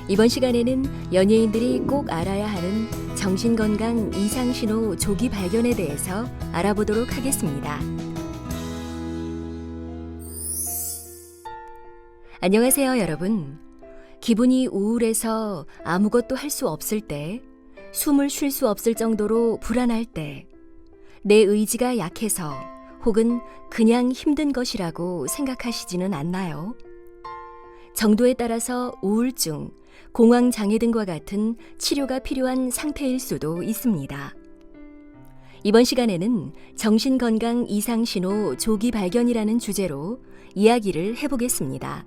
이번 시간에는 연예인들이 꼭 알아야 하는 정신건강 이상신호 조기 발견에 대해서 알아보도록 하겠습니다. 안녕하세요, 여러분. 기분이 우울해서 아무것도 할 수 없을 때, 숨을 쉴 수 없을 정도로 불안할 때, 내 의지가 약해서 혹은 그냥 힘든 것이라고 생각하시지는 않나요? 정도에 따라서 우울증, 공황장애 등과 같은 치료가 필요한 상태일 수도 있습니다. 이번 시간에는 정신건강 이상신호 조기 발견이라는 주제로 이야기를 해보겠습니다.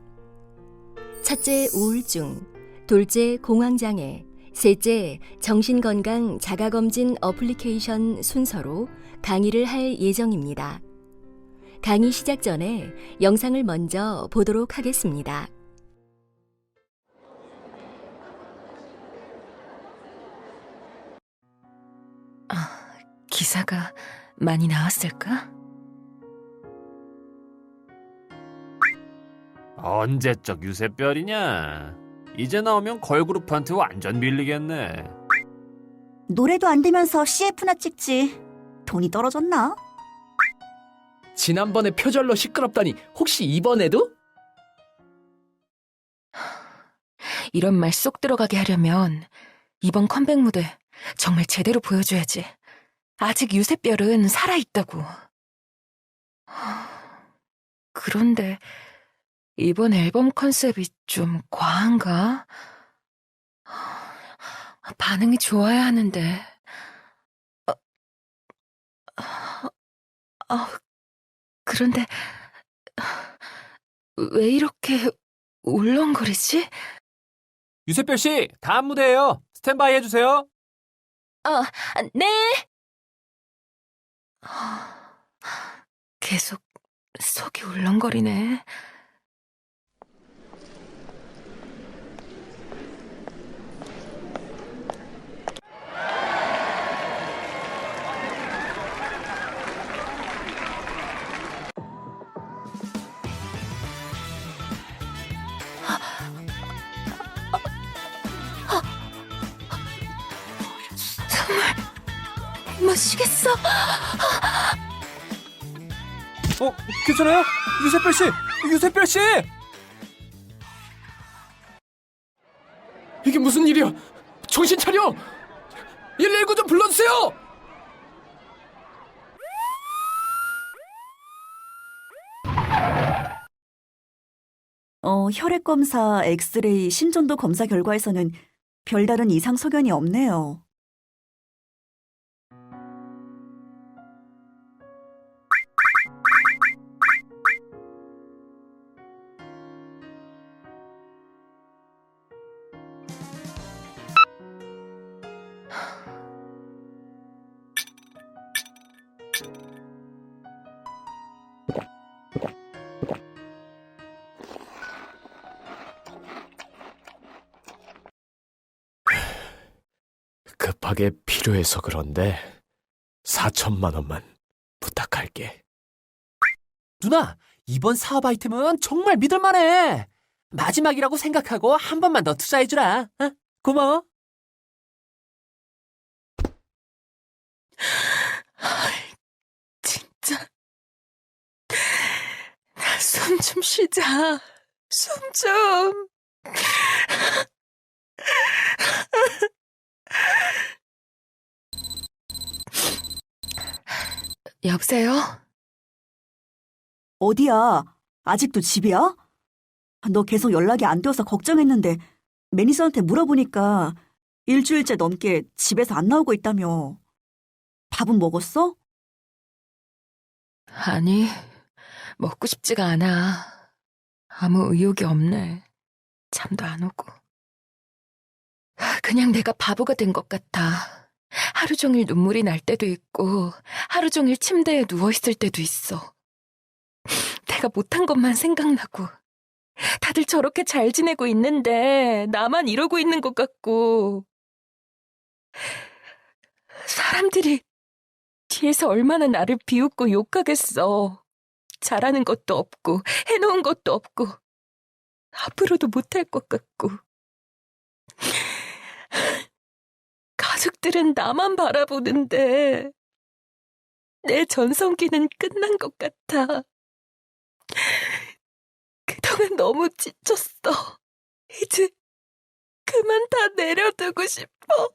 첫째, 우울증, 둘째, 공황장애, 셋째, 정신건강 자가검진 어플리케이션 순서로 강의를 할 예정입니다. 강의 시작 전에 영상을 먼저 보도록 하겠습니다. 기사가 많이 나왔을까? 언제적 유세별이냐? 이제 나오면 걸그룹한테 완전 밀리겠네. 노래도 안 되면서 CF나 찍지. 돈이 떨어졌나? 지난번에 표절로 시끄럽다니 혹시 이번에도? 이런 말 쏙 들어가게 하려면 이번 컴백 무대 정말 제대로 보여줘야지. 아직 유세별은 살아있다고. 그런데 이번 앨범 컨셉이 좀 과한가? 반응이 좋아야 하는데. 그런데 왜 이렇게 울렁거리지? 유세별 씨, 다음 무대예요. 스탠바이 해주세요. 네. 계속 속이 울렁거리네. 숨을 못 쉬겠어. 괜찮아요? 유세별 씨! 유세별 씨! 이게 무슨 일이야? 정신 차려! 119 좀 불러주세요! 혈액검사, 엑스레이, 심전도 검사 결과에서는 별다른 이상 소견이 없네요. 급하게 필요해서 그런데 4천만 원만 부탁할게. 누나, 이번 사업 아이템은 정말 믿을만해. 마지막이라고 생각하고 한 번만 더 투자해주라. 어? 고마워. 진짜. 숨 좀 쉬자. 숨 좀. 여보세요? 어디야? 아직도 집이야? 너 계속 연락이 안 돼서 걱정했는데 매니저한테 물어보니까 일주일째 넘게 집에서 안 나오고 있다며. 밥은 먹었어? 아니, 먹고 싶지가 않아. 아무 의욕이 없네. 잠도 안 오고. 그냥 내가 바보가 된 것 같아. 하루 종일 눈물이 날 때도 있고 하루 종일 침대에 누워있을 때도 있어. 내가 못한 것만 생각나고 다들 저렇게 잘 지내고 있는데 나만 이러고 있는 것 같고 사람들이 뒤에서 얼마나 나를 비웃고 욕하겠어. 잘하는 것도 없고 해놓은 것도 없고 앞으로도 못할 것 같고. 가족들은 나만 바라보는데 내 전성기는 끝난 것 같아. 그동안 너무 지쳤어. 이제 그만 다 내려두고 싶어.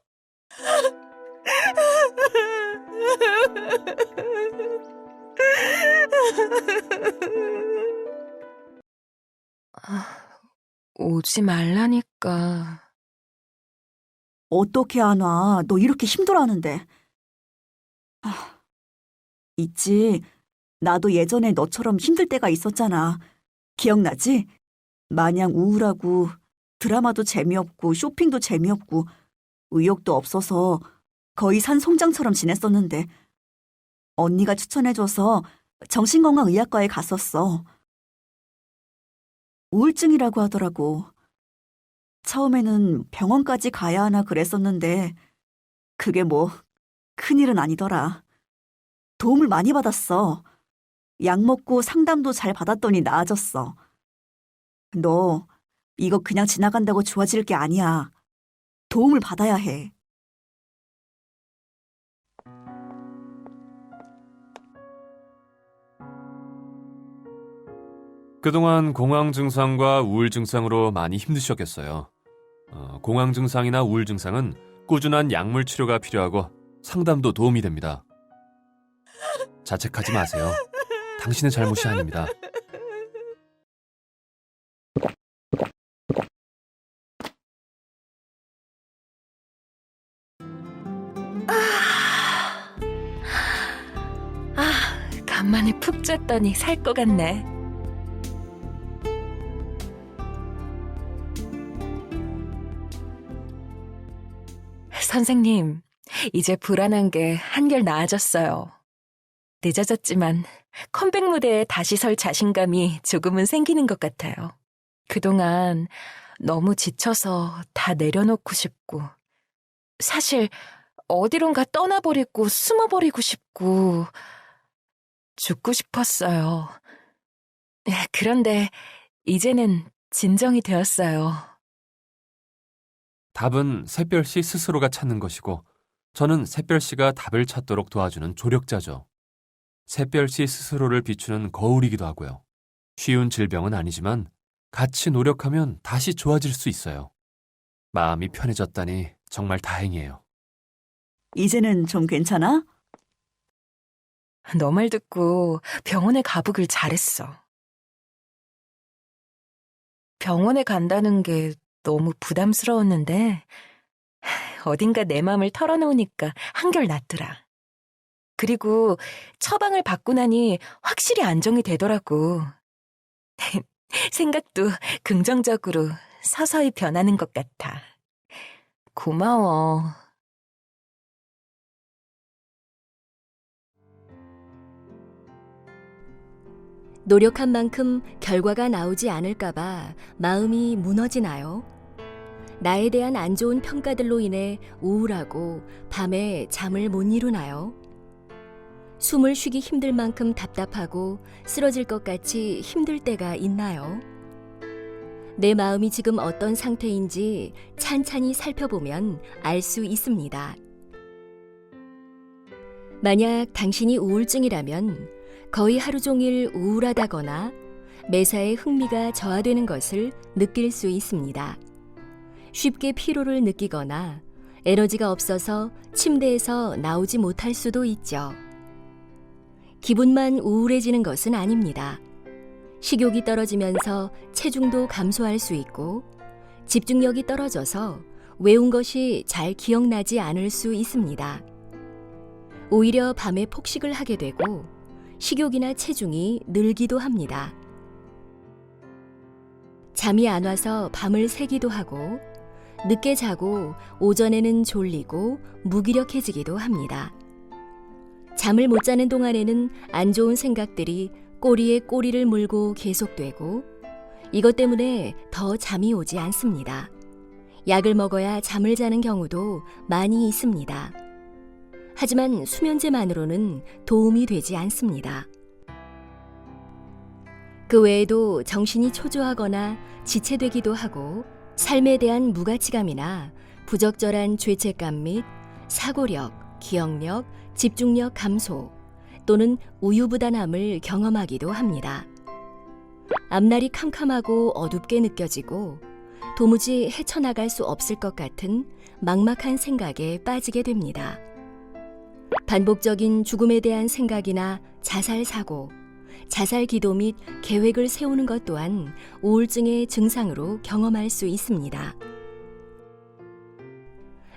오지 말라니까. 어떻게 안 와? 너 이렇게 힘들어하는데. 있지. 나도 예전에 너처럼 힘들 때가 있었잖아. 기억나지? 마냥 우울하고 드라마도 재미없고 쇼핑도 재미없고 의욕도 없어서 거의 산송장처럼 지냈었는데 언니가 추천해줘서 정신건강의학과에 갔었어. 우울증이라고 하더라고. 처음에는 병원까지 가야 하나 그랬었는데 그게 뭐 큰일은 아니더라. 도움을 많이 받았어. 약 먹고 상담도 잘 받았더니 나아졌어. 너 이거 그냥 지나간다고 좋아질 게 아니야. 도움을 받아야 해. 그동안 공황 증상과 우울 증상으로 많이 힘드셨겠어요. 공황 증상이나 우울 증상은 꾸준한 약물 치료가 필요하고 상담도 도움이 됩니다. 자책하지 마세요. 당신의 잘못이 아닙니다. 간만에 푹 잤더니 살 것 같네. 선생님, 이제 불안한 게 한결 나아졌어요. 늦어졌지만 컴백 무대에 다시 설 자신감이 조금은 생기는 것 같아요. 그동안 너무 지쳐서 다 내려놓고 싶고, 사실 어디론가 떠나버리고 숨어버리고 싶고, 죽고 싶었어요. 그런데 이제는 진정이 되었어요. 답은 샛별씨 스스로가 찾는 것이고 저는 샛별씨가 답을 찾도록 도와주는 조력자죠. 샛별씨 스스로를 비추는 거울이기도 하고요. 쉬운 질병은 아니지만 같이 노력하면 다시 좋아질 수 있어요. 마음이 편해졌다니 정말 다행이에요. 이제는 좀 괜찮아? 너 말 듣고 병원에 가보길 잘했어. 병원에 간다는 게 너무 부담스러웠는데 어딘가 내 맘을 털어놓으니까 한결 낫더라. 그리고 처방을 받고 나니 확실히 안정이 되더라고. 생각도 긍정적으로 서서히 변하는 것 같아. 고마워. 노력한 만큼 결과가 나오지 않을까봐 마음이 무너지나요? 나에 대한 안 좋은 평가들로 인해 우울하고 밤에 잠을 못 이루나요? 숨을 쉬기 힘들 만큼 답답하고 쓰러질 것 같이 힘들 때가 있나요? 내 마음이 지금 어떤 상태인지 찬찬히 살펴보면 알 수 있습니다. 만약 당신이 우울증이라면 거의 하루 종일 우울하다거나 매사에 흥미가 저하되는 것을 느낄 수 있습니다. 쉽게 피로를 느끼거나 에너지가 없어서 침대에서 나오지 못할 수도 있죠. 기분만 우울해지는 것은 아닙니다. 식욕이 떨어지면서 체중도 감소할 수 있고 집중력이 떨어져서 외운 것이 잘 기억나지 않을 수 있습니다. 오히려 밤에 폭식을 하게 되고 식욕이나 체중이 늘기도 합니다. 잠이 안 와서 밤을 새기도 하고 늦게 자고 오전에는 졸리고 무기력해지기도 합니다. 잠을 못 자는 동안에는 안 좋은 생각들이 꼬리에 꼬리를 물고 계속되고 이것 때문에 더 잠이 오지 않습니다. 약을 먹어야 잠을 자는 경우도 많이 있습니다. 하지만 수면제만으로는 도움이 되지 않습니다. 그 외에도 정신이 초조하거나 지체되기도 하고 삶에 대한 무가치감이나 부적절한 죄책감 및 사고력, 기억력, 집중력 감소 또는 우유부단함을 경험하기도 합니다. 앞날이 캄캄하고 어둡게 느껴지고 도무지 헤쳐나갈 수 없을 것 같은 막막한 생각에 빠지게 됩니다. 반복적인 죽음에 대한 생각이나 자살 사고, 자살 기도 및 계획을 세우는 것 또한 우울증의 증상으로 경험할 수 있습니다.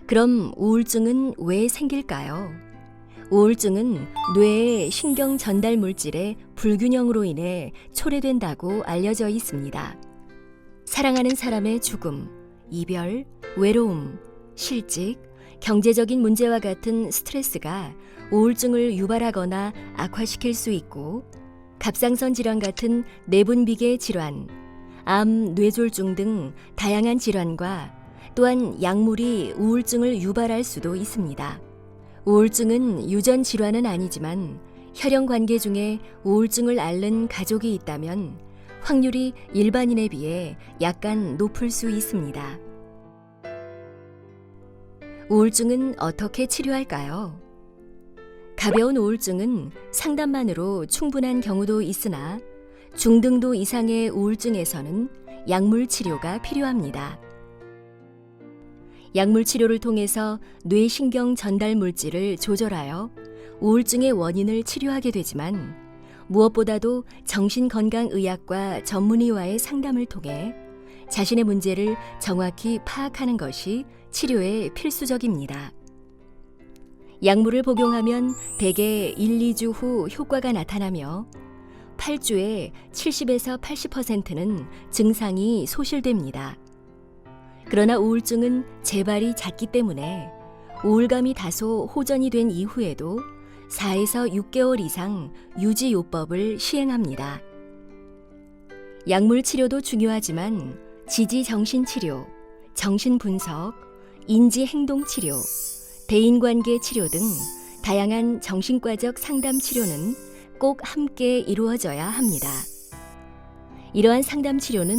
그럼 우울증은 왜 생길까요? 우울증은 뇌의 신경 전달 물질의 불균형으로 인해 초래된다고 알려져 있습니다. 사랑하는 사람의 죽음, 이별, 외로움, 실직, 경제적인 문제와 같은 스트레스가 우울증을 유발하거나 악화시킬 수 있고, 갑상선 질환 같은 내분비계 질환, 암, 뇌졸중 등 다양한 질환과 또한 약물이 우울증을 유발할 수도 있습니다. 우울증은 유전 질환은 아니지만 혈연 관계 중에 우울증을 앓는 가족이 있다면 확률이 일반인에 비해 약간 높을 수 있습니다. 우울증은 어떻게 치료할까요? 가벼운 우울증은 상담만으로 충분한 경우도 있으나 중등도 이상의 우울증에서는 약물 치료가 필요합니다. 약물 치료를 통해서 뇌신경 전달 물질을 조절하여 우울증의 원인을 치료하게 되지만 무엇보다도 정신건강의학과 전문의와의 상담을 통해 자신의 문제를 정확히 파악하는 것이 치료에 필수적입니다. 약물을 복용하면 대개 1, 2주 후 효과가 나타나며 8주에 70에서 80%는 증상이 소실됩니다. 그러나 우울증은 재발이 잦기 때문에 우울감이 다소 호전이 된 이후에도 4에서 6개월 이상 유지요법을 시행합니다. 약물 치료도 중요하지만 지지정신치료, 정신분석, 인지행동치료, 대인관계 치료 등 다양한 정신과적 상담 치료는 꼭 함께 이루어져야 합니다. 이러한 상담 치료는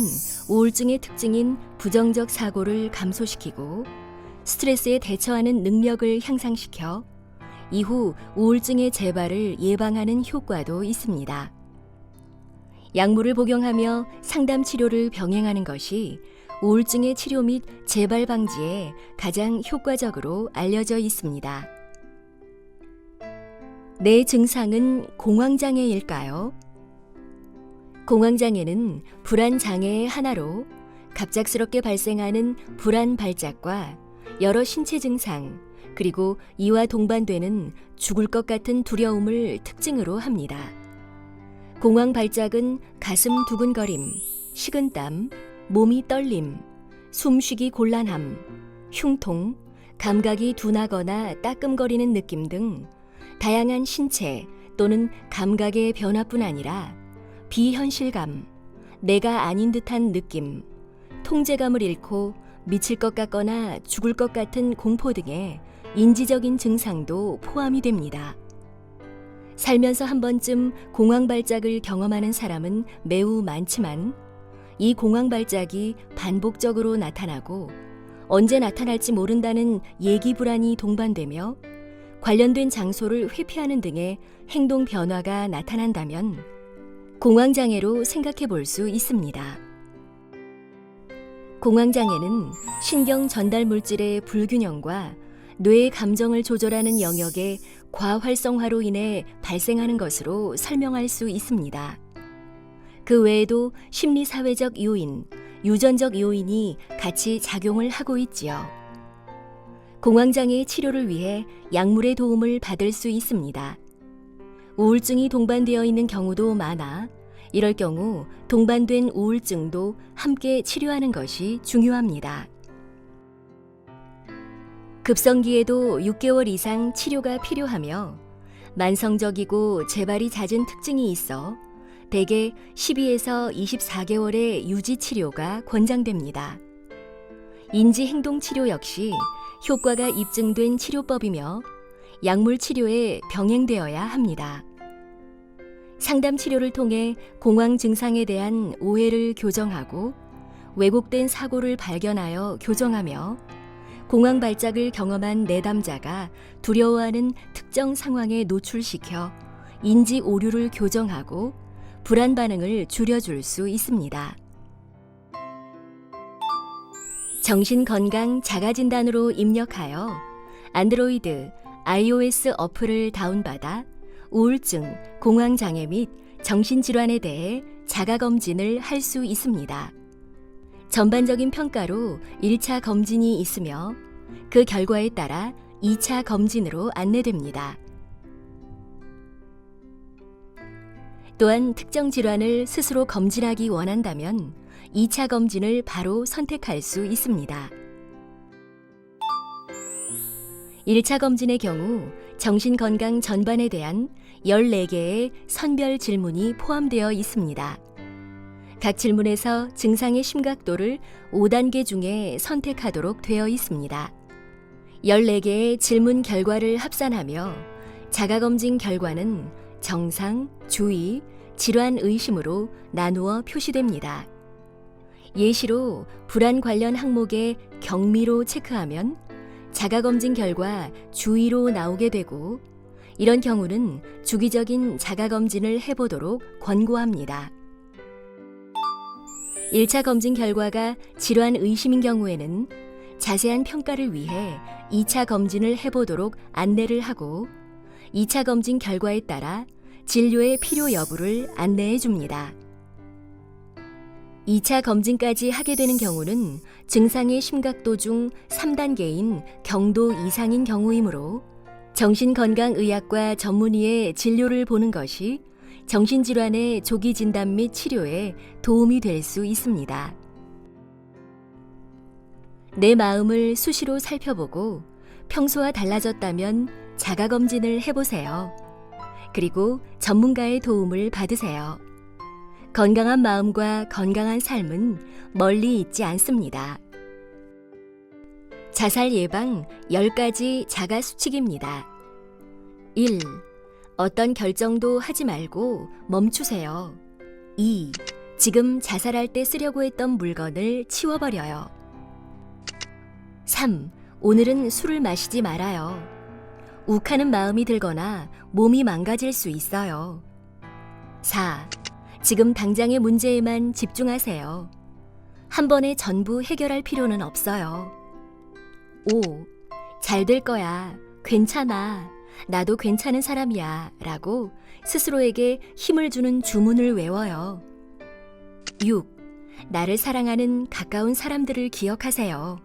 우울증의 특징인 부정적 사고를 감소시키고 스트레스에 대처하는 능력을 향상시켜 이후 우울증의 재발을 예방하는 효과도 있습니다. 약물을 복용하며 상담 치료를 병행하는 것이 우울증의 치료 및 재발 방지에 가장 효과적으로 알려져 있습니다. 내 증상은 공황장애일까요? 공황장애는 불안장애의 하나로 갑작스럽게 발생하는 불안 발작과 여러 신체 증상, 그리고 이와 동반되는 죽을 것 같은 두려움을 특징으로 합니다. 공황 발작은 가슴 두근거림, 식은땀, 몸이 떨림, 숨쉬기 곤란함, 흉통, 감각이 둔하거나 따끔거리는 느낌 등 다양한 신체 또는 감각의 변화뿐 아니라 비현실감, 내가 아닌 듯한 느낌, 통제감을 잃고 미칠 것 같거나 죽을 것 같은 공포 등의 인지적인 증상도 포함이 됩니다. 살면서 한 번쯤 공황 발작을 경험하는 사람은 매우 많지만 이 공황 발작이 반복적으로 나타나고 언제 나타날지 모른다는 예기 불안이 동반되며 관련된 장소를 회피하는 등의 행동 변화가 나타난다면 공황장애로 생각해 볼 수 있습니다. 공황장애는 신경 전달 물질의 불균형과 뇌의 감정을 조절하는 영역의 과활성화로 인해 발생하는 것으로 설명할 수 있습니다. 그 외에도 심리사회적 요인, 유전적 요인이 같이 작용을 하고 있지요. 공황장애의 치료를 위해 약물의 도움을 받을 수 있습니다. 우울증이 동반되어 있는 경우도 많아 이럴 경우 동반된 우울증도 함께 치료하는 것이 중요합니다. 급성기에도 6개월 이상 치료가 필요하며 만성적이고 재발이 잦은 특징이 있어 대개 12에서 24개월의 유지 치료가 권장됩니다. 인지행동치료 역시 효과가 입증된 치료법이며 약물 치료에 병행되어야 합니다. 상담 치료를 통해 공황 증상에 대한 오해를 교정하고 왜곡된 사고를 발견하여 교정하며 공황 발작을 경험한 내담자가 두려워하는 특정 상황에 노출시켜 인지 오류를 교정하고 불안 반응을 줄여줄 수 있습니다. 정신건강 자가진단으로 입력하여 안드로이드, iOS 어플을 다운받아 우울증, 공황장애 및 정신질환에 대해 자가검진을 할 수 있습니다. 전반적인 평가로 1차 검진이 있으며 그 결과에 따라 2차 검진으로 안내됩니다. 또한 특정 질환을 스스로 검진하기 원한다면 2차 검진을 바로 선택할 수 있습니다. 1차 검진의 경우 정신건강 전반에 대한 14개의 선별 질문이 포함되어 있습니다. 각 질문에서 증상의 심각도를 5단계 중에 선택하도록 되어 있습니다. 14개의 질문 결과를 합산하며 자가검진 결과는 정상, 주의, 질환 의심으로 나누어 표시됩니다. 예시로 불안 관련 항목에 경미로 체크하면 자가검진 결과 주의로 나오게 되고, 이런 경우는 주기적인 자가검진을 해보도록 권고합니다. 1차 검진 결과가 질환 의심인 경우에는 자세한 평가를 위해 2차 검진을 해보도록 안내를 하고, 2차 검진 결과에 따라 진료의 필요 여부를 안내해 줍니다. 2차 검진까지 하게 되는 경우는 증상의 심각도 중 3단계인 경도 이상인 경우이므로 정신건강의학과 전문의의 진료를 보는 것이 정신질환의 조기 진단 및 치료에 도움이 될 수 있습니다. 내 마음을 수시로 살펴보고 평소와 달라졌다면 자가검진을 해보세요. 그리고 전문가의 도움을 받으세요. 건강한 마음과 건강한 삶은 멀리 있지 않습니다. 자살 예방 10가지 자가 수칙입니다. 1. 어떤 결정도 하지 말고 멈추세요. 2. 지금 자살할 때 쓰려고 했던 물건을 치워버려요. 3. 오늘은 술을 마시지 말아요. 욱하는 마음이 들거나 몸이 망가질 수 있어요. 4. 지금 당장의 문제에만 집중하세요. 한 번에 전부 해결할 필요는 없어요. 5. 잘 될 거야. 괜찮아. 나도 괜찮은 사람이야. 라고 스스로에게 힘을 주는 주문을 외워요. 6. 나를 사랑하는 가까운 사람들을 기억하세요.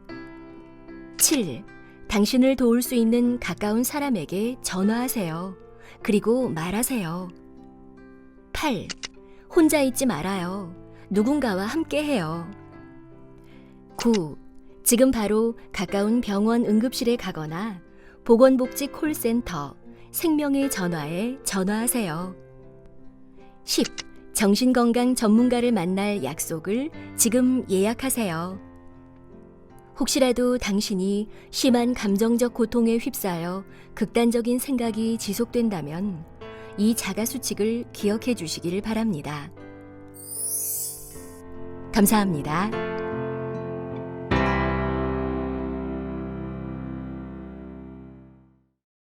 7. 당신을 도울 수 있는 가까운 사람에게 전화하세요. 그리고 말하세요. 8. 혼자 있지 말아요. 누군가와 함께 해요. 9. 지금 바로 가까운 병원 응급실에 가거나 보건복지 콜센터, 생명의 전화에 전화하세요. 10. 정신건강 전문가를 만날 약속을 지금 예약하세요. 혹시라도 당신이 심한 감정적 고통에 휩싸여 극단적인 생각이 지속된다면 이 자가수칙을 기억해 주시길 바랍니다. 감사합니다.